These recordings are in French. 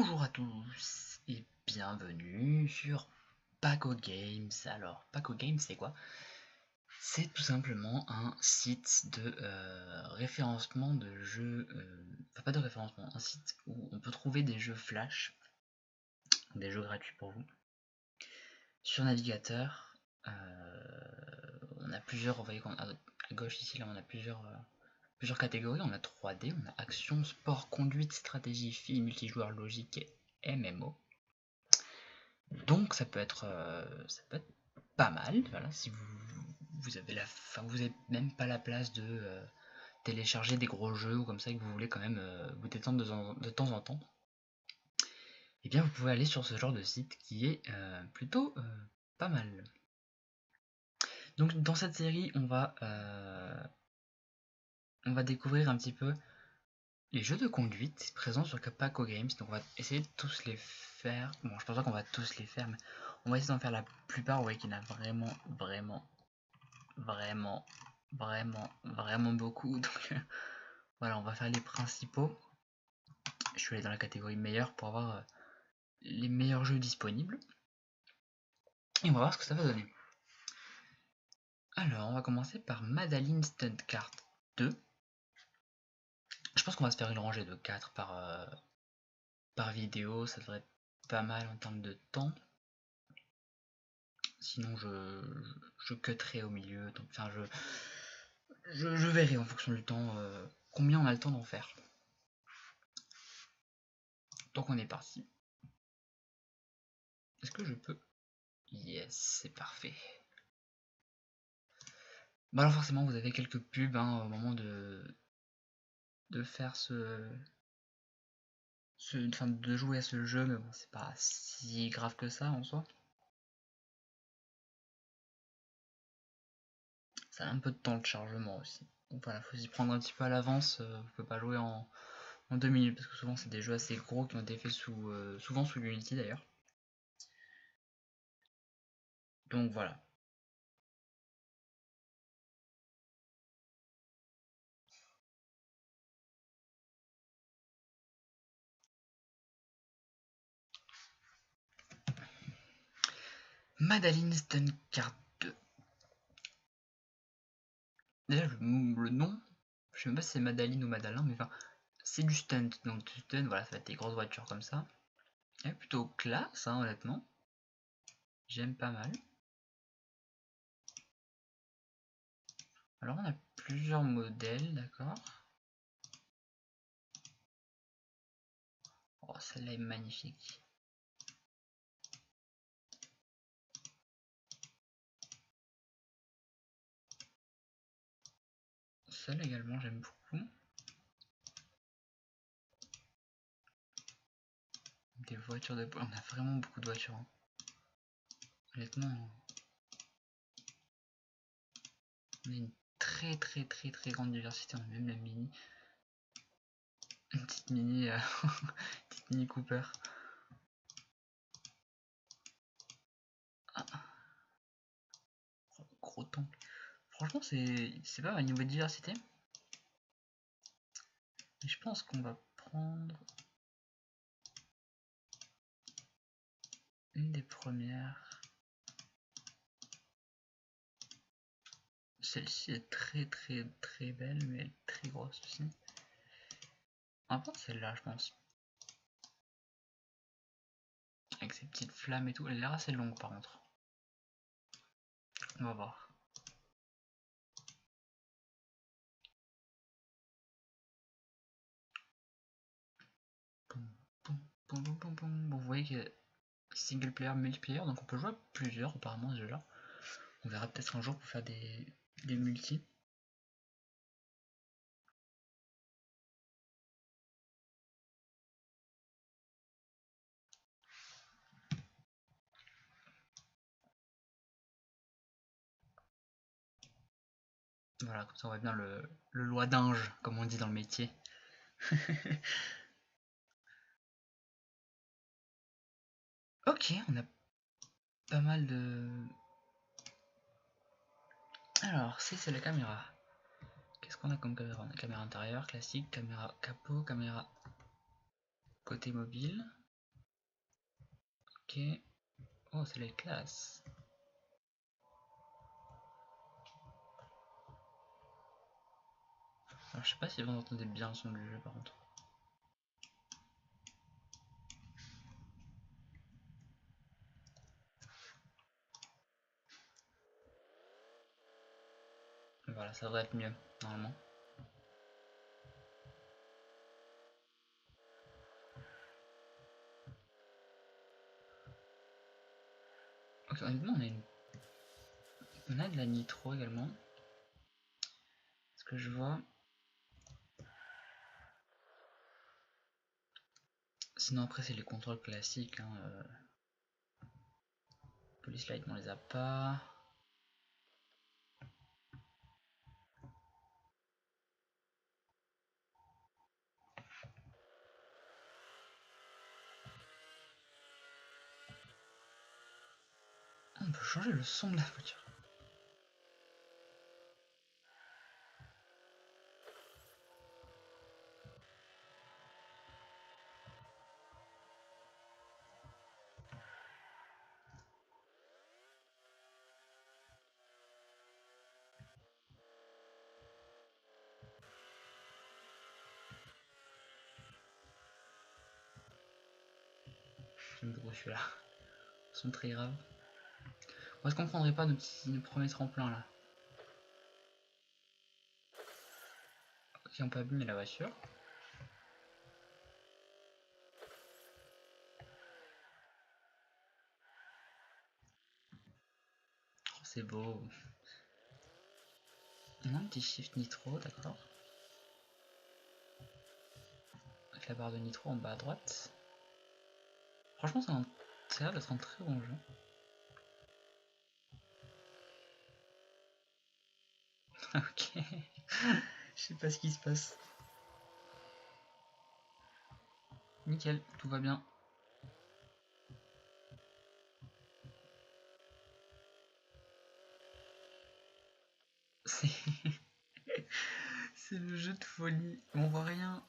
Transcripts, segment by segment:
Bonjour à tous et bienvenue sur Paco Games. Alors, Paco Games, c'est quoi? C'est tout simplement un site de référencement de jeux, enfin pas de référencement, un site où on peut trouver des jeux flash, des jeux gratuits pour vous, sur navigateur. On a plusieurs, vous voyez à gauche ici, là on a plusieurs catégories. On a 3D, on a action, sport, conduite, stratégie, film, multijoueur, logique et MMO. Donc ça peut être pas mal. Voilà, si vous avez vous avez même pas la place de télécharger des gros jeux ou comme ça, que vous voulez quand même vous détendre de temps en temps, et bien vous pouvez aller sur ce genre de site qui est plutôt pas mal. Donc dans cette série, on va découvrir un petit peu les jeux de conduite présents sur Paco Games. Donc on va essayer de tous les faire. Bon, je pense pas qu'on va tous les faire, mais on va essayer d'en faire la plupart. Vous voyez qu'il y en a vraiment beaucoup. Donc voilà, on va faire les principaux. Je suis allé dans la catégorie meilleur pour avoir les meilleurs jeux disponibles. Et on va voir ce que ça va donner. Alors, on va commencer par Madaline Stunt Kart 2. Je pense qu'on va se faire une rangée de 4 par vidéo. Ça devrait être pas mal en termes de temps. Sinon, je cutterai au milieu. Donc, enfin, je verrai en fonction du temps combien on a le temps d'en faire. Donc, on est parti. Est-ce que je peux? Yes, c'est parfait. Bon, alors forcément, vous avez quelques pubs au moment de faire de jouer à ce jeu, mais bon, c'est pas si grave que ça en soi. Ça a un peu de temps de chargement aussi. Donc voilà, faut s'y prendre un petit peu à l'avance. Vous pouvez pas jouer en 2 minutes parce que souvent c'est des jeux assez gros qui ont été faits souvent sous Unity d'ailleurs. Donc voilà. Madaline Stunt Kart 2. Déjà le nom, je sais même pas si c'est Madaline ou Madalin, mais enfin c'est du stunt. Donc du stunt, voilà, ça va être des grosses voitures comme ça. Et plutôt classe, honnêtement. J'aime pas mal. Alors on a plusieurs modèles, d'accord. Oh, celle-là est magnifique. Celle également, j'aime beaucoup. Des voitures de... On a vraiment beaucoup de voitures. Honnêtement, on a une très grande diversité. On a même la mini. Une petite mini... petite mini Cooper. Ah. Gros tank. Franchement, c'est pas mal niveau de diversité. Mais je pense qu'on va prendre une des premières. Celle-ci est très belle, mais elle est très grosse aussi. On va prendre celle-là, je pense. Avec ses petites flammes et tout. Elle a l'air assez longue par contre. On va voir. Bon, vous voyez que single player, multiplayer, donc on peut jouer à plusieurs apparemment ce jeu-là. On verra peut-être un jour pour faire des multi. Voilà, comme ça on voit bien le loisdange, comme on dit dans le métier. Ok, on a pas mal de... Alors, c'est la caméra. Qu'est-ce qu'on a comme caméra? On a caméra intérieure, classique, caméra capot, caméra côté mobile. Ok. Oh, c'est les classes. Alors, je sais pas si vous entendez bien le son du jeu par contre. Voilà, ça devrait être mieux normalement. Ok, honnêtement, on a de la nitro également. Ce que je vois. Sinon, après, c'est les contrôles classiques. Hein. Police Light, on les a pas. On peut changer le son de la voiture. J'aime beaucoup celui-là. Son très grave. Est-ce qu'on prendrait pas nos premiers tremplins là? Qui ont pas abîmé la voiture. Oh, c'est beau. On a un petit shift nitro, d'accord. Avec la barre de nitro en bas à droite. Franchement, ça a l'air d'être un très bon jeu. Ok. Je sais pas ce qui se passe. Nickel, tout va bien. C'est c'est le jeu de folie. On voit rien.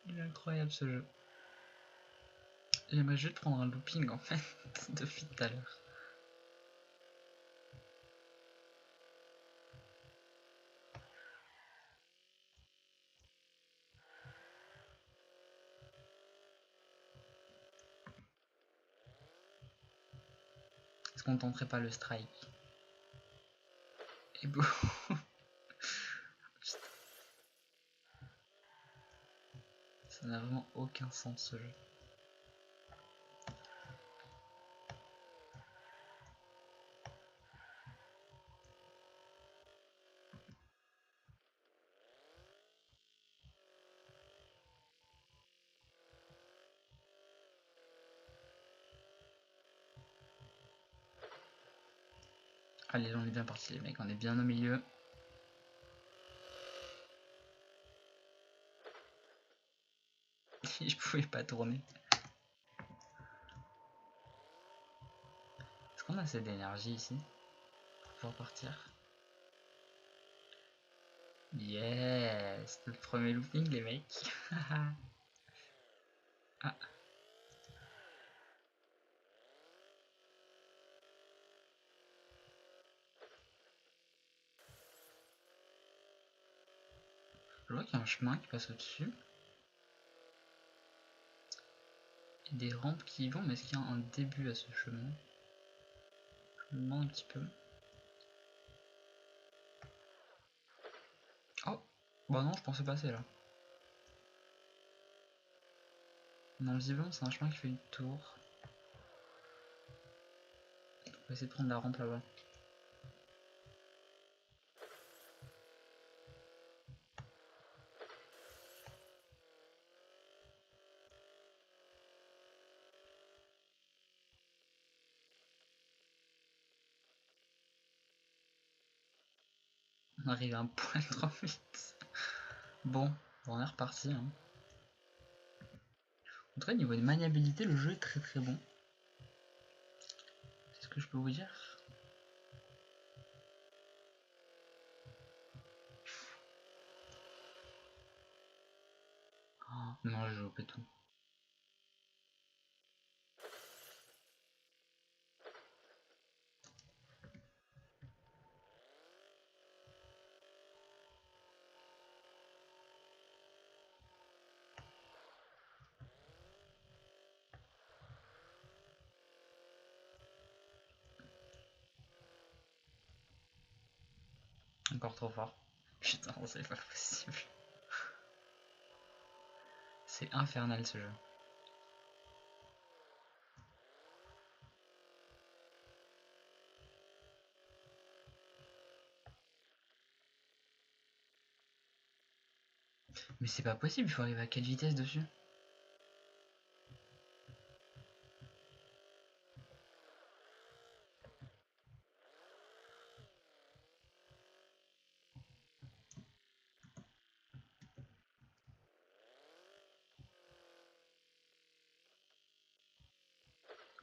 Il est incroyable ce jeu. J'aimerais juste prendre un looping en fait depuis tout à l'heure. Est-ce qu'on tenterait pas le strike? Et boum. Ça n'a vraiment aucun sens ce jeu. Allez, on est bien parti les mecs, on est bien au milieu. Je pouvais pas tourner. Est-ce qu'on a assez d'énergie ici pour pouvoir partir? Yes, notre premier looping les mecs. Ah, je vois qu'il y a un chemin qui passe au-dessus. Et des rampes qui y vont, mais est-ce qu'il y a un début à ce chemin? Je me demande un petit peu. Oh, bah non, je pensais passer là. Non, visiblement c'est un chemin qui fait du tour. On va essayer de prendre la rampe là-bas. On arrive un poil trop vite. Bon, on est reparti. Hein. En tout cas, niveau de maniabilité, le jeu est très très bon. C'est ce que je peux vous dire. Oh, non, j'ai loupé tout. Encore trop fort. Putain, c'est pas possible. C'est infernal ce jeu. Mais c'est pas possible, il faut arriver à quelle vitesse dessus?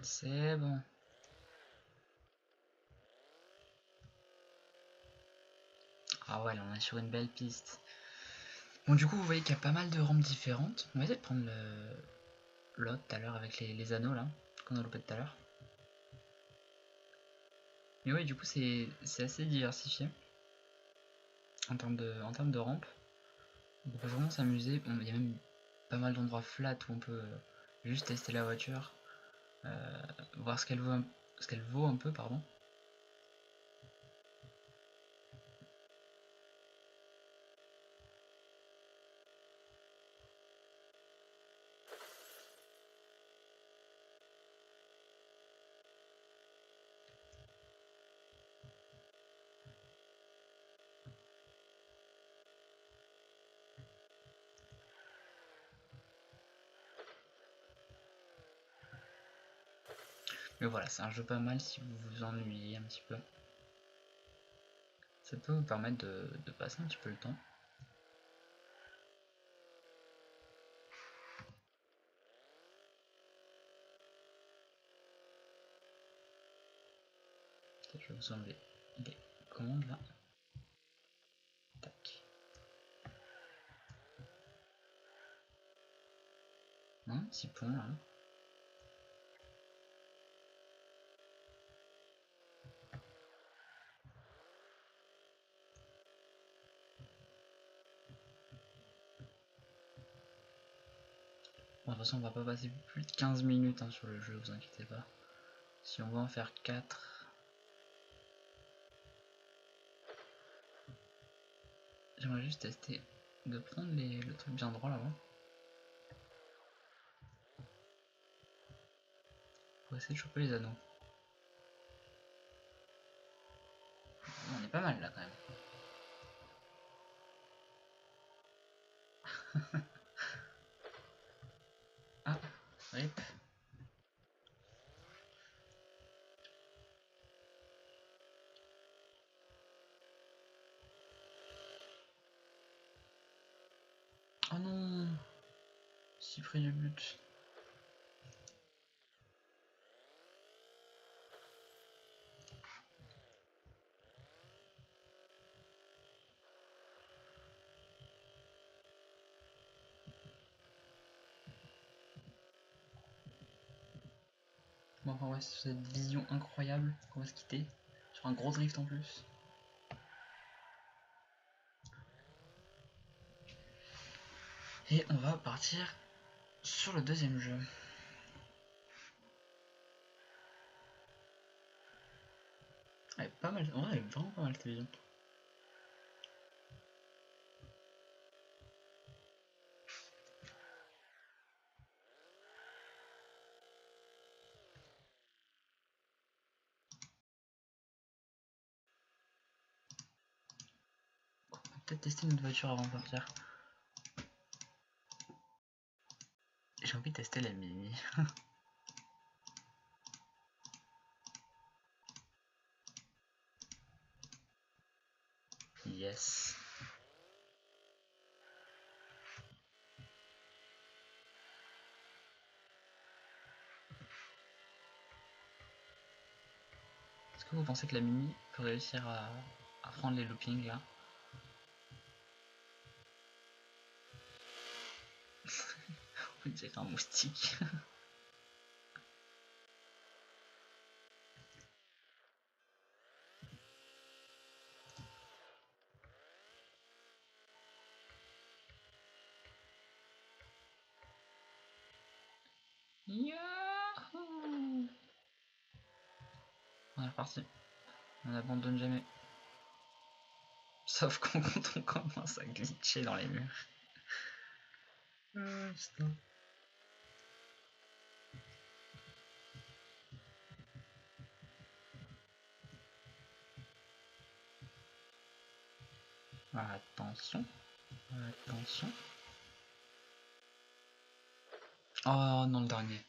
C'est bon. Ah ouais, là on est sur une belle piste. Bon, du coup, vous voyez qu'il y a pas mal de rampes différentes. On va essayer de prendre l'autre tout à l'heure avec les anneaux là, qu'on a loupé tout à l'heure. Mais ouais, du coup, c'est assez diversifié en termes de rampes. On peut vraiment s'amuser. Il y a même pas mal d'endroits flats où on peut juste tester la voiture, voir ce qu'elle vaut un peu, pardon. Mais voilà, c'est un jeu pas mal si vous vous ennuyez un petit peu. Ça peut vous permettre de passer un petit peu le temps. Je vais vous enlever les commandes là. Tac. Un petit pont là. Bon, de toute façon, on va pas passer plus de 15 minutes sur le jeu, vous inquiétez pas. Si on va en faire 4, j'aimerais juste tester de prendre le truc bien droit là-bas. Pour essayer de choper les anneaux. On est pas mal là quand même. Ah, rip. Oh non, si près du but. Bon, enfin ouais, c'est cette vision incroyable qu'on va se quitter. Sur un gros drift en plus. Et on va partir sur le deuxième jeu. Ouais, pas mal, ouais, vraiment pas mal cette vision. On va peut-être tester notre voiture avant de partir. J'ai envie de tester la Mini. Yes. Est-ce que vous pensez que la Mini peut réussir à prendre les loopings là? On dirait un moustique. Yahoo! On est reparti. On n'abandonne jamais. Sauf quand on commence à glitcher dans les murs. Putain. Attention. Attention. Oh non, le dernier.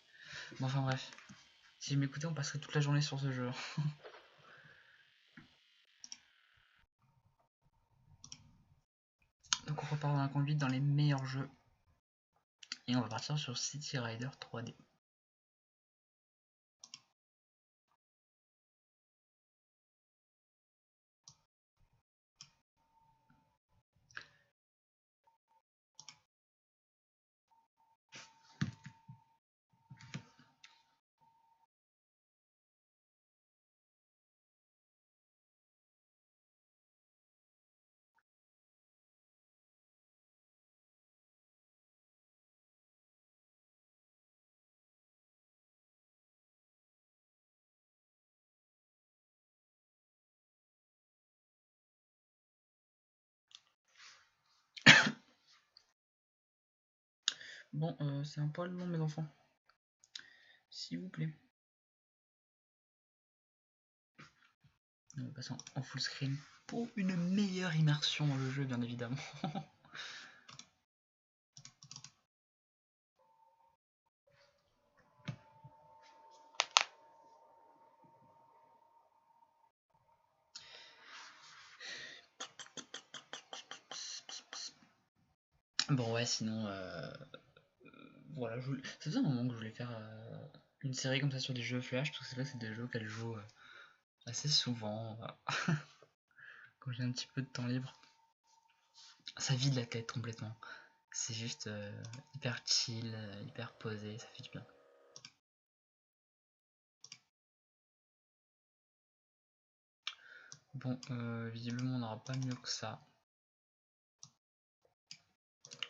Bon, enfin bref. Si je m'écoutais, on passerait toute la journée sur ce jeu. Donc on repart dans la conduite dans les meilleurs jeux. Et on va partir sur City Rider 3D. Bon, c'est un poil long, mes enfants. S'il vous plaît. On va passer en full screen pour une meilleure immersion dans le jeu, bien évidemment. Bon, ouais, sinon, voilà, ça faisait un moment que je voulais faire une série comme ça sur des jeux Flash, parce que c'est vrai que c'est des jeux qu'elle joue assez souvent quand j'ai un petit peu de temps libre. Ça vide la tête complètement. C'est juste hyper chill, hyper posé, ça fait du bien. Bon, visiblement on n'aura pas mieux que ça.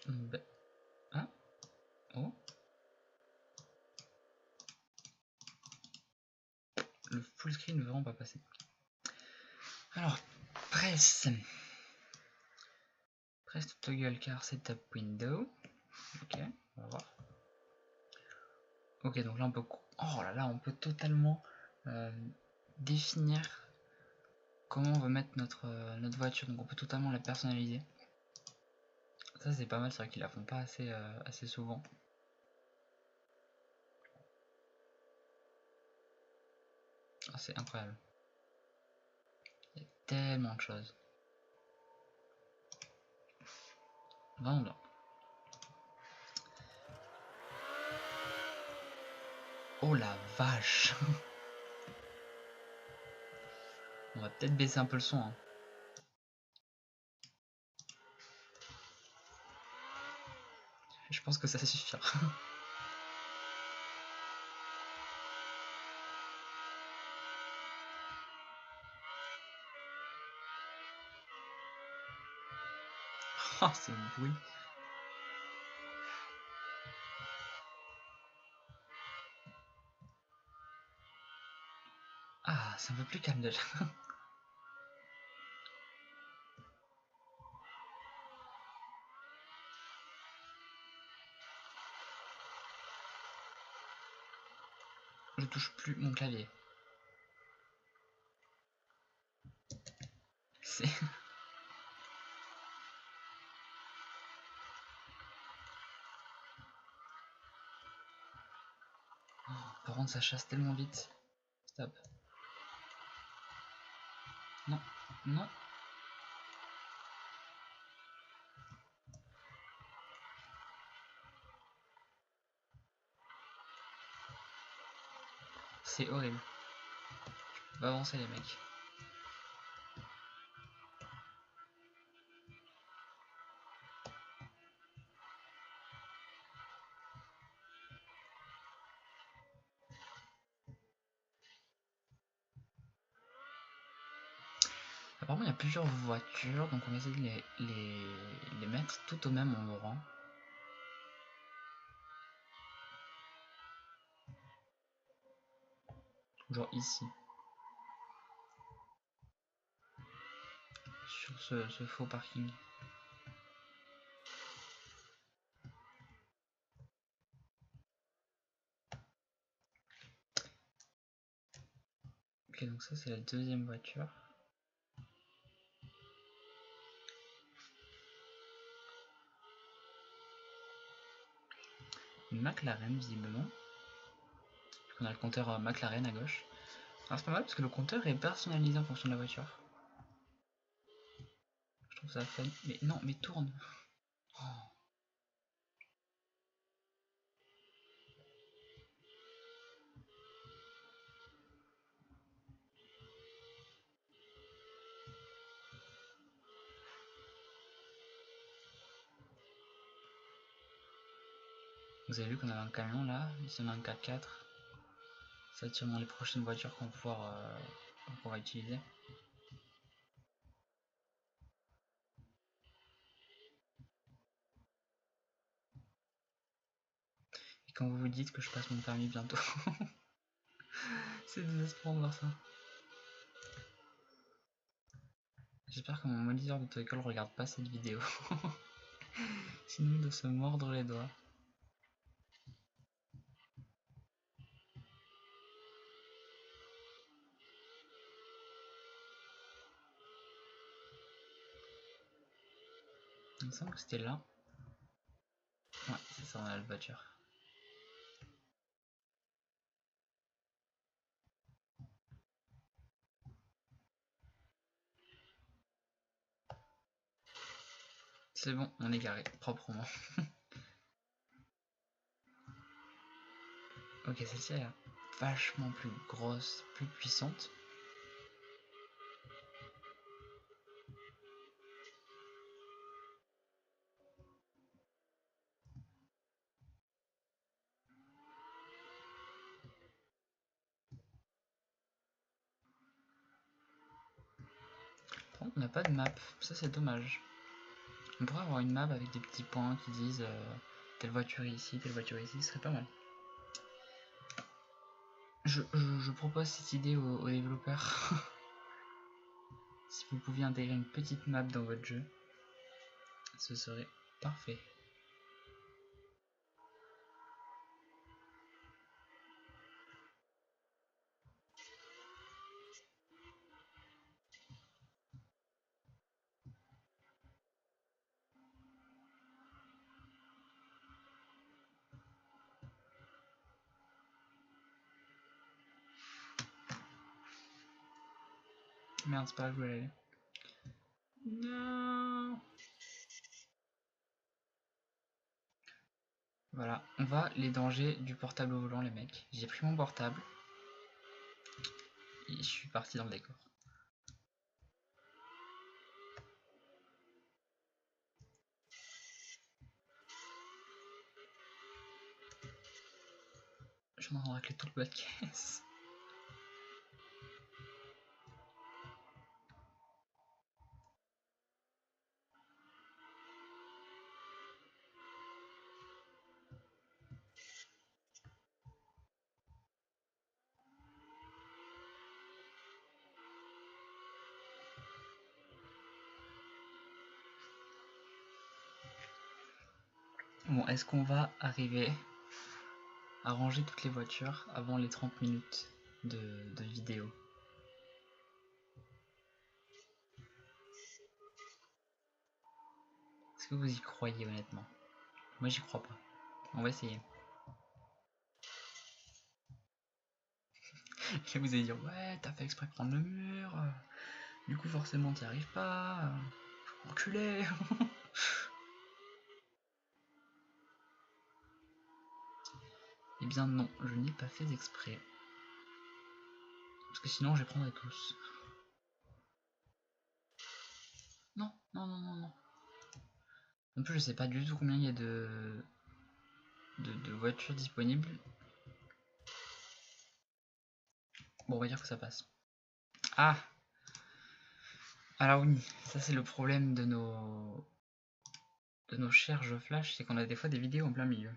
Ben... Ah. Oh. Le full screen ne veut vraiment pas passer. Alors, presse. Presse to toggle car setup window. Ok, on va voir. Ok, donc là on peut... Oh là là, on peut totalement définir comment on veut mettre notre voiture. Donc on peut totalement la personnaliser. Ça c'est pas mal, c'est vrai qu'ils la font pas assez souvent. Oh, c'est incroyable. Il y a tellement de choses. Vraiment bien. Oh la vache. On va peut-être baisser un peu le son. Hein. Je pense que ça suffira. Oh, ce bruit. Ah, c'est un peu plus calme déjà. Je touche plus mon clavier. C'est... Par contre, ça chasse tellement vite. Stop. Non, non. C'est horrible. On va avancer les mecs. Apparemment, il y a plusieurs voitures, donc on va essayer de les mettre tout au même endroit. Genre ici. sur ce faux parking. Ok, donc ça c'est la deuxième voiture. Une McLaren visiblement. On a le compteur McLaren à gauche. Alors c'est pas mal parce que le compteur est personnalisé en fonction de la voiture. Je trouve ça fun. Mais non, mais tourne. Oh. Vous avez vu qu'on a un camion là, ici on a un 4x4. C'est sûrement les prochaines voitures qu'on va utiliser. Et quand vous vous dites que je passe mon permis bientôt, c'est désespérant de voir ça. J'espère que mon moniteur d'auto-école regarde pas cette vidéo. Sinon il doit se mordre les doigts. Il me semble que c'était là. Ouais, c'est ça, on a la voiture. C'est bon, on est garé, proprement. Ok, celle-ci est vachement plus grosse, plus puissante. Par contre, on n'a pas de map, ça c'est dommage. On pourrait avoir une map avec des petits points qui disent telle voiture est ici, telle voiture est ici, ce serait pas mal. Je propose cette idée aux développeurs. Si vous pouviez intégrer une petite map dans votre jeu, ce serait parfait. Merde, c'est pas là que je voulais aller. Non. Voilà, on va les dangers du portable au volant les mecs. J'ai pris mon portable et je suis parti dans le décor. Je suis en train de racler tout le bas de caisse. Bon, est-ce qu'on va arriver à ranger toutes les voitures avant les 30 minutes de vidéo? Est-ce que vous y croyez honnêtement? Moi j'y crois pas. On va essayer. Là vous allez dire ouais t'as fait exprès de prendre le mur, du coup forcément t'y arrives pas, enculé. Eh bien non, je n'ai pas fait exprès. Parce que sinon je les prendrais tous. Non, non, non, non, non. En plus je sais pas du tout combien il y a de voitures disponibles. Bon on va dire que ça passe. Ah! Alors oui, ça c'est le problème de nos chers jeux flash, c'est qu'on a des fois des vidéos en plein milieu.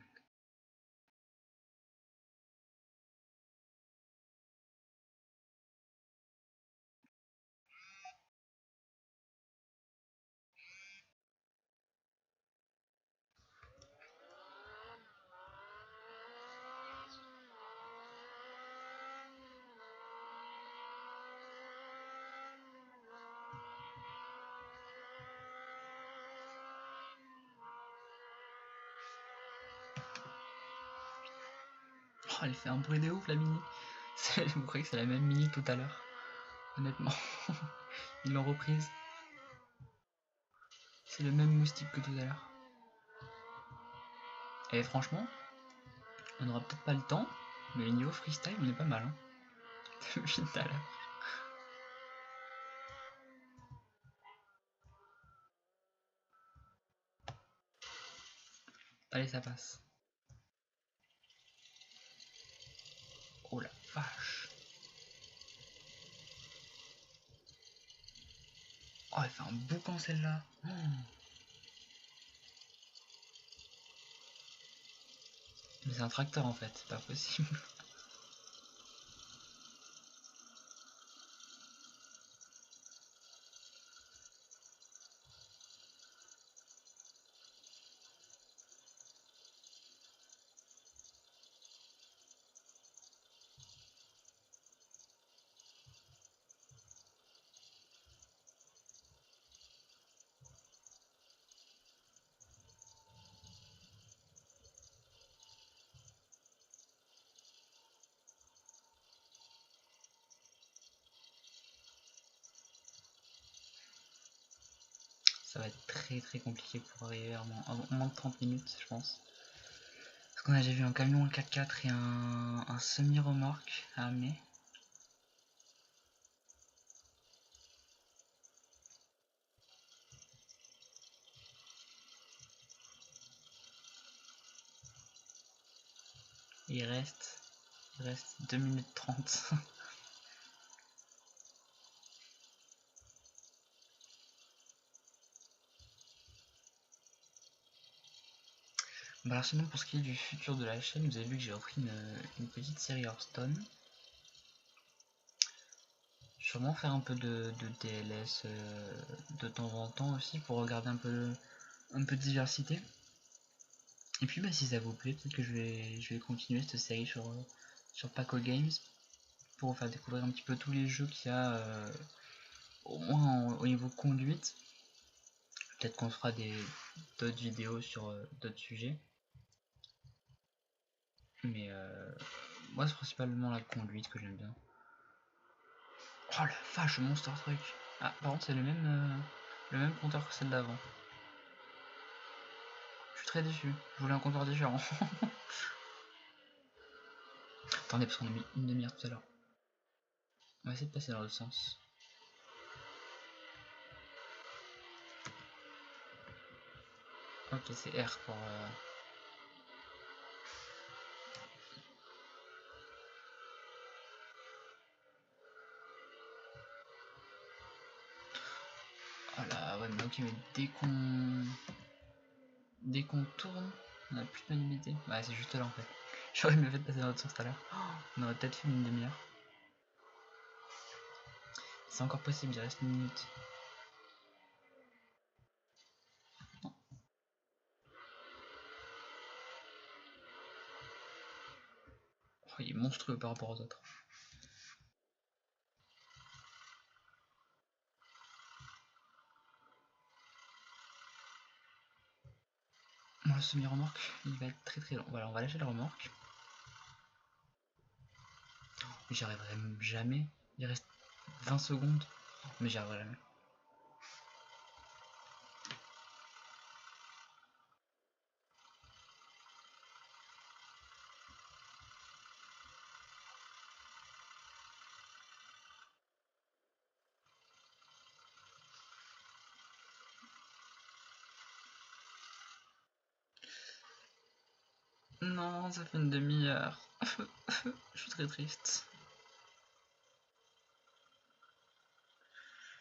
elle fait un bruit de ouf la mini. Vous croyez que c'est la même mini tout à l'heure? Honnêtement. Ils l'ont reprise. C'est le même moustique que tout à l'heure. Et franchement, on n'aura peut-être pas le temps, mais le niveau freestyle, on est pas mal. Hein. Depuis tout à l'heure. Allez, ça passe. Oh la vache. Oh, elle fait un boucan celle-là. Oh. Mais c'est un tracteur en fait, c'est pas possible. Ça va être très compliqué pour arriver à moins de 30 minutes, je pense. Parce qu'on a déjà vu un camion, un 4x4 et un semi-remorque à amener. Il reste 2 minutes 30. Bah alors sinon pour ce qui est du futur de la chaîne, vous avez vu que j'ai repris une petite série Hearthstone. Sûrement faire un peu de DLS de temps en temps aussi pour regarder un peu de diversité. Et puis bah, si ça vous plaît, peut-être que je vais continuer cette série sur Paco Games pour vous faire découvrir un petit peu tous les jeux qu'il y a au moins au niveau conduite. Peut-être qu'on fera d'autres vidéos sur d'autres sujets. Mais moi c'est principalement la conduite que j'aime bien. Oh la vache, Monster Truck. Ah par contre c'est le même compteur que celle d'avant. Je suis très déçu, je voulais un compteur différent. Attendez parce qu'on a mis une demi-heure tout à l'heure. On va essayer de passer dans l'autre sens. Ok c'est R pour... Oh là ouais mais ok mais dès qu'on tourne, on a plus de maniabilité. Ouais c'est juste là en fait. J'aurais mieux fait de passer dans l'autre sens tout à l'heure. On aurait peut-être fait une demi-heure. C'est encore possible, il reste une minute. Oh, il est monstrueux par rapport aux autres. Bon, le semi-remorque, il va être très long. Voilà, on va lâcher le remorque. Mais j'y arriverai jamais. Il reste 20 secondes. Mais j'y arriverai jamais. Non, ça fait une demi-heure. Je suis très triste.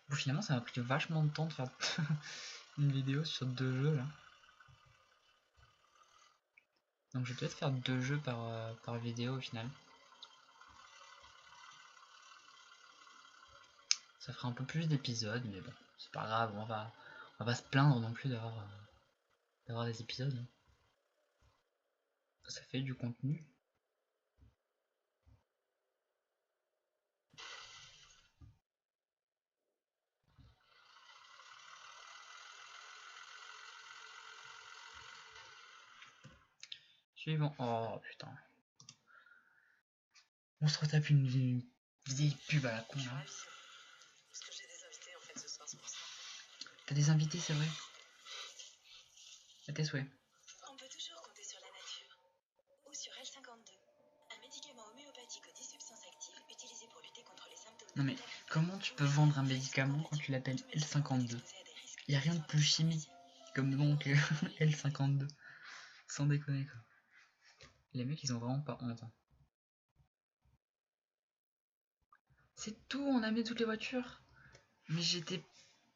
Bon, finalement, ça m'a pris vachement de temps de faire une vidéo sur 2 jeux là. Donc je vais peut-être faire 2 jeux par vidéo au final. Ça fera un peu plus d'épisodes, mais bon, c'est pas grave, on va pas se plaindre non plus d'avoir des épisodes. Ça fait du contenu. Suivant. Oh putain. On se retape une vieille pub à la con là. Parce que j'ai des invités en fait ce soir, c'est pour ça. T'as des invités, c'est vrai? À tes souhaits. On peut toujours compter sur la nature. Ou sur L52, un médicament homéopathique aux 10 substances actives utilisé pour lutter contre les symptômes. Non mais comment tu peux vendre un médicament quand tu l'appelles L52? Y a rien de plus chimique comme nom que L52. Sans déconner quoi. Les mecs ils ont vraiment pas honte. Hein. C'est tout, on a mis toutes les voitures. Mais j'étais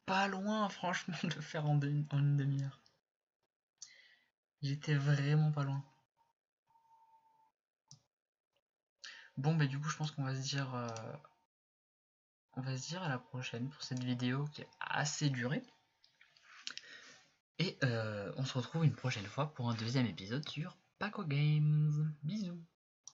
pas loin franchement de faire en une demi-heure. J'étais vraiment pas loin. Bon bah du coup je pense qu'on va se dire à la prochaine pour cette vidéo qui est assez durée. Et on se retrouve une prochaine fois pour un deuxième épisode sur Paco Games. Bisous.